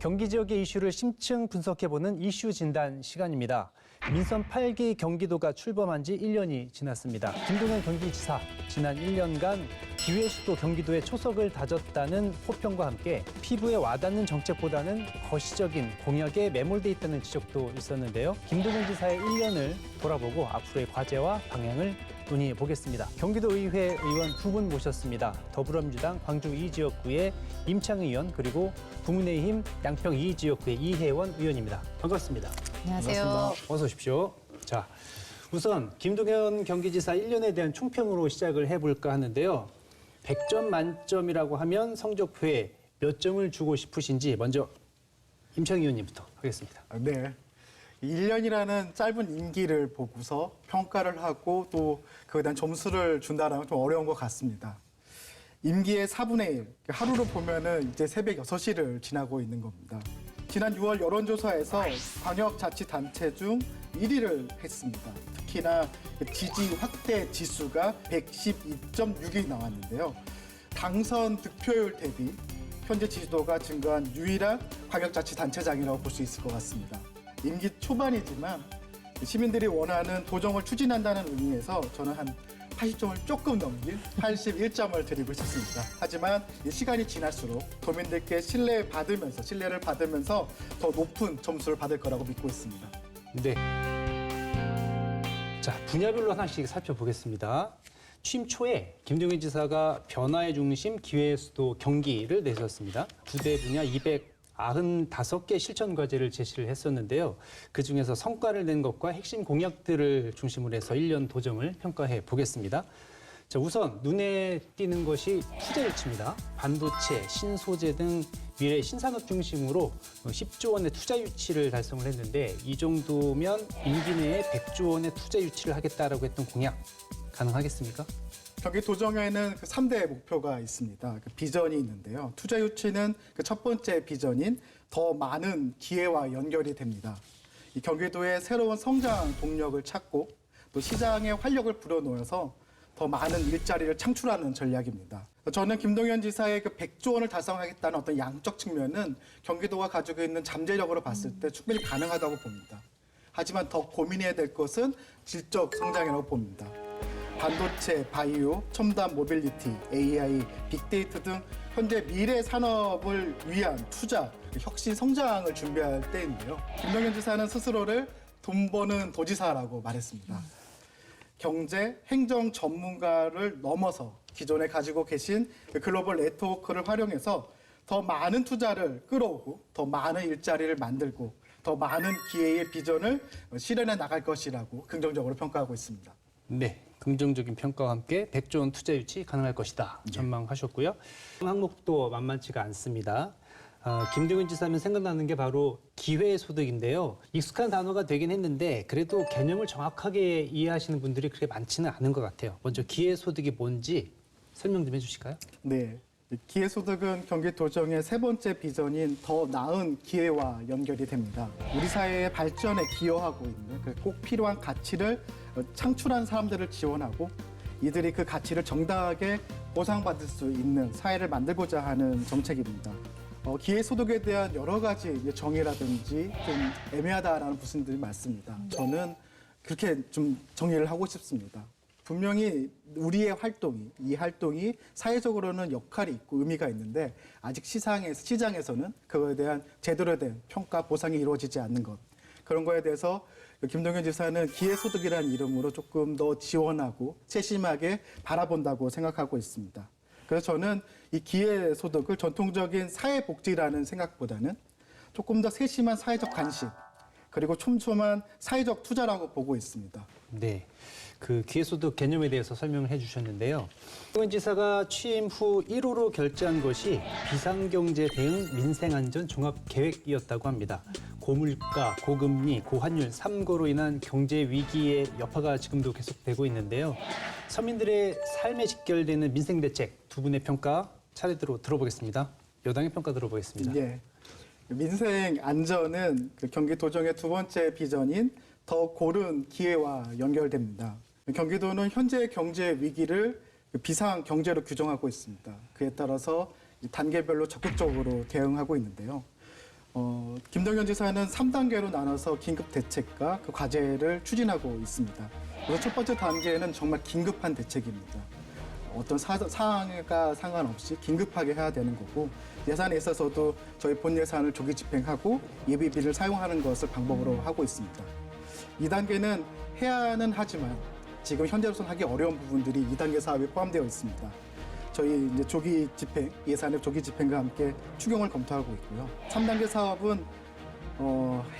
경기 지역의 이슈를 심층 분석해보는 이슈 진단 시간입니다. 민선 8기 경기도가 출범한 지 1년이 지났습니다. 김동연 경기지사, 지난 1년간 기회 수도 경기도에 초석을 다졌다는 호평과 함께 피부에 와닿는 정책보다는 거시적인 공약에 매몰돼 있다는 지적도 있었는데요. 김동연 지사의 1년을 돌아보고 앞으로의 과제와 방향을 논의해 보겠습니다. 경기도의회 의원 두 분 모셨습니다. 더불어민주당 광주 2지역구의 임창 의원 그리고 국민의힘 양평 2지역구의 이혜원 의원입니다. 반갑습니다. 안녕하세요. 반갑습니다. 어서 오십시오. 자, 우선 김동연 경기지사 1년에 대한 총평으로 시작을 해볼까 하는데요. 100점 만점이라고 하면 성적표에 몇 점을 주고 싶으신지 먼저 임창 의원님부터 하겠습니다. 네. 1년이라는 짧은 임기를 보고서 평가를 하고 또 그에 대한 점수를 준다는 건 좀 어려운 것 같습니다. 임기의 4분의 1, 하루로 보면은 이제 새벽 6시를 지나고 있는 겁니다. 지난 6월 여론조사에서 광역자치단체 중 1위를 했습니다. 특히나 지지 확대 지수가 112.6이 나왔는데요. 당선 득표율 대비 현재 지지도가 증가한 유일한 광역자치단체장이라고 볼 수 있을 것 같습니다. 임기 초반이지만 시민들이 원하는 도정을 추진한다는 의미에서 저는 한 80점을 조금 넘긴 81점을 드리고 싶습니다. 하지만 시간이 지날수록 도민들께 신뢰를 받으면서 더 높은 점수를 받을 거라고 믿고 있습니다. 네. 자, 분야별로 하나씩 살펴보겠습니다. 취임 초에 김동연 지사가 변화의 중심 기회의 수도 경기를 내세웠습니다. 9대 분야 295개 실천 과제를 제시를 했었는데요. 그중에서 성과를 낸 것과 핵심 공약들을 중심으로 해서 1년 도정을 평가해 보겠습니다. 자, 우선 눈에 띄는 것이 투자 유치입니다. 반도체, 신소재 등 미래 신산업 중심으로 10조 원의 투자 유치를 달성을 했는데 이 정도면 임기 내에 100조 원의 투자 유치를 하겠다라고 했던 공약 가능하겠습니까? 경기 도정에는 그 3대 목표가 있습니다. 그 비전이 있는데요. 투자 유치는 그 첫 번째 비전인 더 많은 기회와 연결이 됩니다. 이 경기도의 새로운 성장 동력을 찾고 또 시장에 활력을 불어넣어서 더 많은 일자리를 창출하는 전략입니다. 저는 김동연 지사의 그 100조 원을 달성하겠다는 어떤 양적 측면은 경기도가 가지고 있는 잠재력으로 봤을 때 충분히 가능하다고 봅니다. 하지만 더 고민해야 될 것은 질적 성장이라고 봅니다. 반도체, 바이오, 첨단 모빌리티, AI, 빅데이터 등 현재 미래 산업을 위한 투자, 혁신 성장을 준비할 때인데요. 김동연 지사는 스스로를 돈 버는 도지사라고 말했습니다. 경제, 행정 전문가를 넘어서 기존에 가지고 계신 글로벌 네트워크를 활용해서 더 많은 투자를 끌어오고 더 많은 일자리를 만들고 더 많은 기회의 비전을 실현해 나갈 것이라고 긍정적으로 평가하고 있습니다. 네, 긍정적인 평가와 함께 100조 원 투자 유치 가능할 것이다 전망하셨고요. 항목도 만만치가 않습니다. 김동연 지사하면 생각나는 게 바로 기회소득인데요. 익숙한 단어가 되긴 했는데 그래도 개념을 정확하게 이해하시는 분들이 그렇게 많지는 않은 것 같아요. 먼저 기회소득이 뭔지 설명 좀 해주실까요? 네. 기회소득은 경기도정의 세 번째 비전인 더 나은 기회와 연결이 됩니다. 우리 사회의 발전에 기여하고 있는 꼭 필요한 가치를 창출한 사람들을 지원하고 이들이 그 가치를 정당하게 보상받을 수 있는 사회를 만들고자 하는 정책입니다. 기회소득에 대한 여러 가지 정의라든지 좀 애매하다라는 분들이 많습니다. 저는 그렇게 좀 정리를 하고 싶습니다. 분명히 우리의 이 활동이 사회적으로는 역할이 있고 의미가 있는데 아직 시장에서는 그거에 대한 제대로 된 평가, 보상이 이루어지지 않는 것. 그런 거에 대해서 김동연 지사는 기회소득이라는 이름으로 조금 더 지원하고 세심하게 바라본다고 생각하고 있습니다. 그래서 저는 이 기회소득을 전통적인 사회복지라는 생각보다는 조금 더 세심한 사회적 관심, 그리고 촘촘한 사회적 투자라고 보고 있습니다. 네, 그 기회소득 개념에 대해서 설명을 해주셨는데요. 김동연 지사가 취임 후 1호로 결제한 것이 비상경제 대응 민생안전 종합계획이었다고 합니다. 고물가, 고금리, 고환율, 3고로 인한 경제 위기의 여파가 지금도 계속되고 있는데요. 서민들의 삶에 직결되는 민생 대책 두 분의 평가 차례대로 들어보겠습니다. 여당의 평가 들어보겠습니다. 네. 민생 안전은 경기도정의 두 번째 비전인 더 고른 기회와 연결됩니다. 경기도는 현재 경제 위기를 비상 경제로 규정하고 있습니다. 그에 따라서 단계별로 적극적으로 대응하고 있는데요. 김동연 지사는 3단계로 나눠서 긴급 대책과 그 과제를 추진하고 있습니다. 그래서 첫 번째 단계는 정말 긴급한 대책입니다. 어떤 사항과 상관없이 긴급하게 해야 되는 거고 예산에 있어서도 저희 본 예산을 조기 집행하고 예비비를 사용하는 것을 방법으로 하고 있습니다. 2단계는 해야는 하지만 지금 현재로서는 하기 어려운 부분들이 2단계 사업에 포함되어 있습니다. 저희 이제 조기 집행, 예산의 조기 집행과 함께 추경을 검토하고 있고요. 3단계 사업은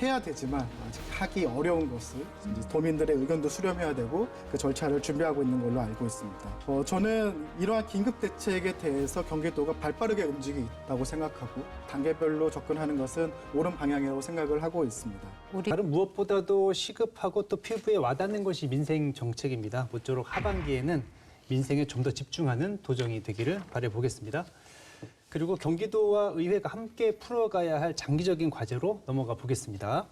해야 되지만 아직 하기 어려운 것을 이제 도민들의 의견도 수렴해야 되고 그 절차를 준비하고 있는 걸로 알고 있습니다. 저는 이러한 긴급 대책에 대해서 경기도가 발빠르게 움직이고 있다고 생각하고 단계별로 접근하는 것은 옳은 방향이라고 생각을 하고 있습니다. 다른 무엇보다도 시급하고 또 피부에 와닿는 것이 민생 정책입니다. 모쪼록 하반기에는 민생에 좀 더 집중하는 도정이 되기를 바라보겠습니다. 그리고 경기도와 의회가 함께 풀어가야 할 장기적인 과제로 넘어가 보겠습니다.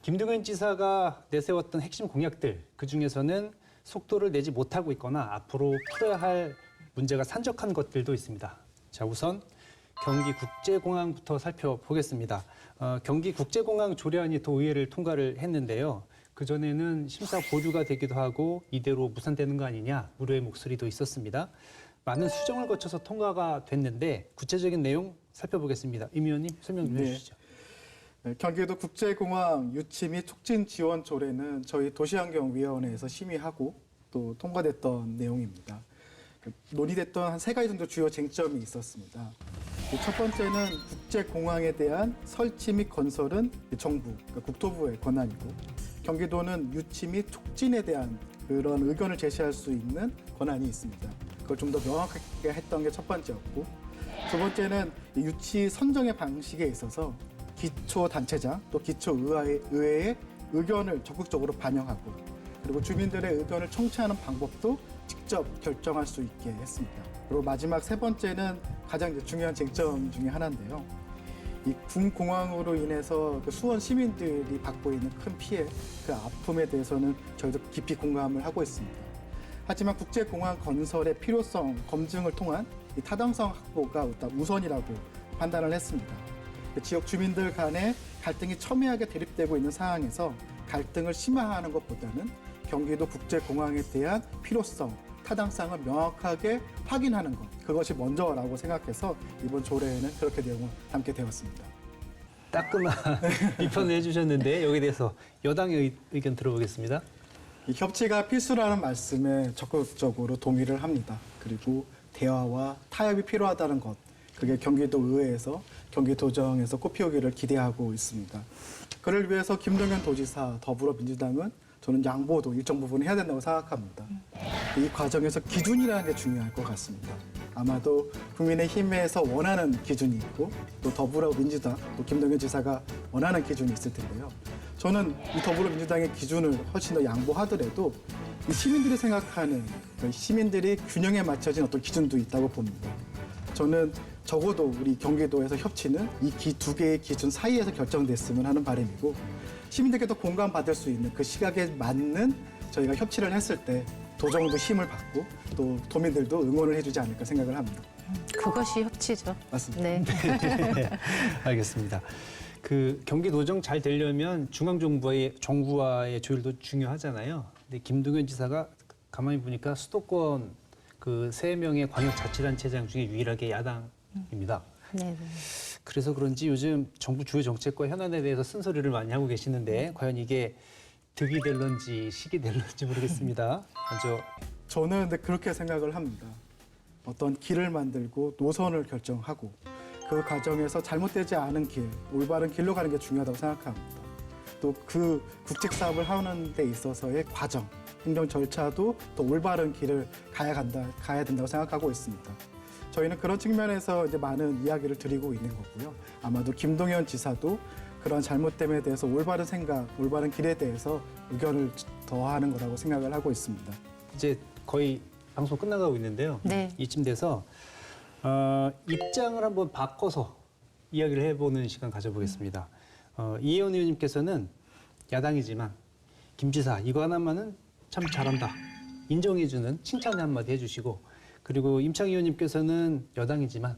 김동연 지사가 내세웠던 핵심 공약들, 그중에서는 속도를 내지 못하고 있거나 앞으로 풀어야 할 문제가 산적한 것들도 있습니다. 자, 우선 경기국제공항부터 살펴보겠습니다. 경기국제공항 조례안이 도의회를 통과를 했는데요. 그전에는 심사 보류가 되기도 하고 이대로 무산되는 거 아니냐 우려의 목소리도 있었습니다. 많은 수정을 거쳐서 통과가 됐는데 구체적인 내용 살펴보겠습니다. 임 의원님 설명 좀 해주시죠. 경기도 국제공항 유치 및 촉진 지원 조례는 저희 도시환경위원회에서 심의하고 또 통과됐던 내용입니다. 논의됐던 한 3가지 정도 주요 쟁점이 있었습니다. 첫 번째는 국제공항에 대한 설치 및 건설은 정부, 그러니까 국토부의 권한이고 경기도는 유치 및 촉진에 대한 그런 의견을 제시할 수 있는 권한이 있습니다. 그걸 좀 더 명확하게 했던 게 첫 번째였고 두 번째는 유치 선정의 방식에 있어서 기초단체장 또 기초의회의 의견을 적극적으로 반영하고 그리고 주민들의 의견을 청취하는 방법도 직접 결정할 수 있게 했습니다. 그리고 마지막 세 번째는 가장 중요한 쟁점 중에 하나인데요. 이 군공항으로 인해서 그 수원 시민들이 받고 있는 큰 피해, 그 아픔에 대해서는 저희도 깊이 공감을 하고 있습니다. 하지만 국제공항 건설의 필요성 검증을 통한 이 타당성 확보가 우선이라고 판단을 했습니다. 지역 주민들 간의 갈등이 첨예하게 대립되고 있는 상황에서 갈등을 심화하는 것보다는 경기도 국제공항에 대한 필요성, 타당성을 명확하게 확인하는 것, 그것이 먼저라고 생각해서 이번 조례에는 그렇게 내용을 담게 되었습니다. 따끔한 비판을 해주셨는데 여기에 대해서 여당의 의견 들어보겠습니다. 이 협치가 필수라는 말씀에 적극적으로 동의를 합니다. 그리고 대화와 타협이 필요하다는 것, 그게 경기도 의회에서 경기도정에서 꽃피우기를 기대하고 있습니다. 그를 위해서 김동연 도지사, 더불어민주당은 저는 양보도 일정 부분 해야 된다고 생각합니다. 이 과정에서 기준이라는 게 중요할 것 같습니다. 아마도 국민의힘에서 원하는 기준이 있고 또 더불어민주당, 또 김동연 지사가 원하는 기준이 있을 텐데요. 저는 이 더불어민주당의 기준을 훨씬 더 양보하더라도 이 시민들이 생각하는 시민들이 균형에 맞춰진 어떤 기준도 있다고 봅니다. 저는 적어도 우리 경기도에서 협치는 이 두 개의 기준 사이에서 결정됐으면 하는 바람이고 시민들께도 공감받을 수 있는 그 시각에 맞는 저희가 협치를 했을 때 도정도 힘을 받고 또 도민들도 응원을 해주지 않을까 생각을 합니다. 그것이 협치죠. 맞습니다. 네. 알겠습니다. 그 경기도정 잘 되려면 정부와의 조율도 중요하잖아요. 근데 김동연 지사가 가만히 보니까 수도권 그 3명의 광역자치단체장 중에 유일하게 야당입니다. 네. 그래서 그런지 요즘 정부 주요 정책과 현안에 대해서 쓴소리를 많이 하고 계시는데 과연 이게 득이 될런지 식이 될런지 모르겠습니다. 먼저 저는 근데 그렇게 생각을 합니다. 어떤 길을 만들고 노선을 결정하고 그 과정에서 잘못되지 않은 길, 올바른 길로 가는 게 중요하다고 생각합니다. 또 그 국책 사업을 하는 데 있어서의 과정, 행정 절차도 또 올바른 길을 가야 된다고 생각하고 있습니다. 저희는 그런 측면에서 이제 많은 이야기를 드리고 있는 거고요. 아마도 김동연 지사도 그런 잘못됨에 대해서 올바른 생각, 올바른 길에 대해서 의견을 더하는 거라고 생각을 하고 있습니다. 이제 거의 방송 끝나가고 있는데요. 네. 이쯤 돼서 입장을 한번 바꿔서 이야기를 해보는 시간 가져보겠습니다. 이혜원 의원님께서는 야당이지만 김 지사 이거 하나만은 참 잘한다. 인정해주는 칭찬의 한마디 해주시고 그리고 임창희 의원님께서는 여당이지만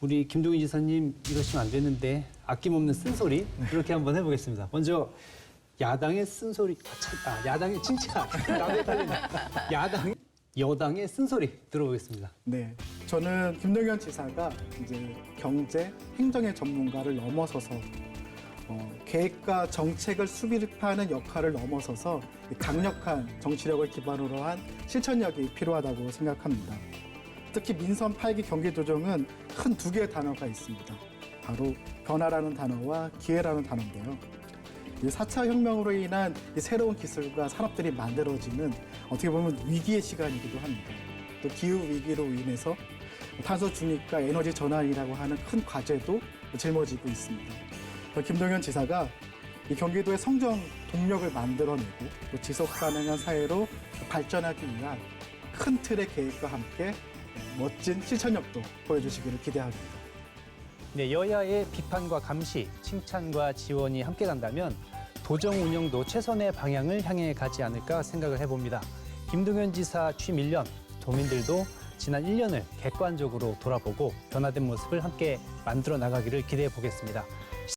우리 김동인 지사님 이러시면 안 되는데 아낌없는 쓴소리 이렇게 한번 해보겠습니다. 먼저 야당의 쓴소리, 야당의 칭찬, 여당의 쓴소리 들어보겠습니다. 네, 저는 김동연 지사가 이제 경제, 행정의 전문가를 넘어서서 계획과 정책을 수립하는 역할을 넘어서서 강력한 정치력을 기반으로 한 실천력이 필요하다고 생각합니다. 특히 민선 8기 경기도정은 큰 두 개의 단어가 있습니다. 바로 변화라는 단어와 기회라는 단어인데요. 이 4차 혁명으로 인한 이 새로운 기술과 산업들이 만들어지는 어떻게 보면 위기의 시간이기도 합니다. 또 기후 위기로 인해서 탄소 중립과 에너지 전환이라고 하는 큰 과제도 짊어지고 있습니다. 김동연 지사가 이 경기도의 성장 동력을 만들어내고 또 지속 가능한 사회로 발전하기 위한 큰 틀의 계획과 함께 멋진 실천력도 보여주시기를 기대합니다. 네, 여야의 비판과 감시, 칭찬과 지원이 함께 간다면 도정 운영도 최선의 방향을 향해 가지 않을까 생각을 해봅니다. 김동연 지사 취임 1년, 도민들도 지난 1년을 객관적으로 돌아보고 변화된 모습을 함께 만들어 나가기를 기대해 보겠습니다.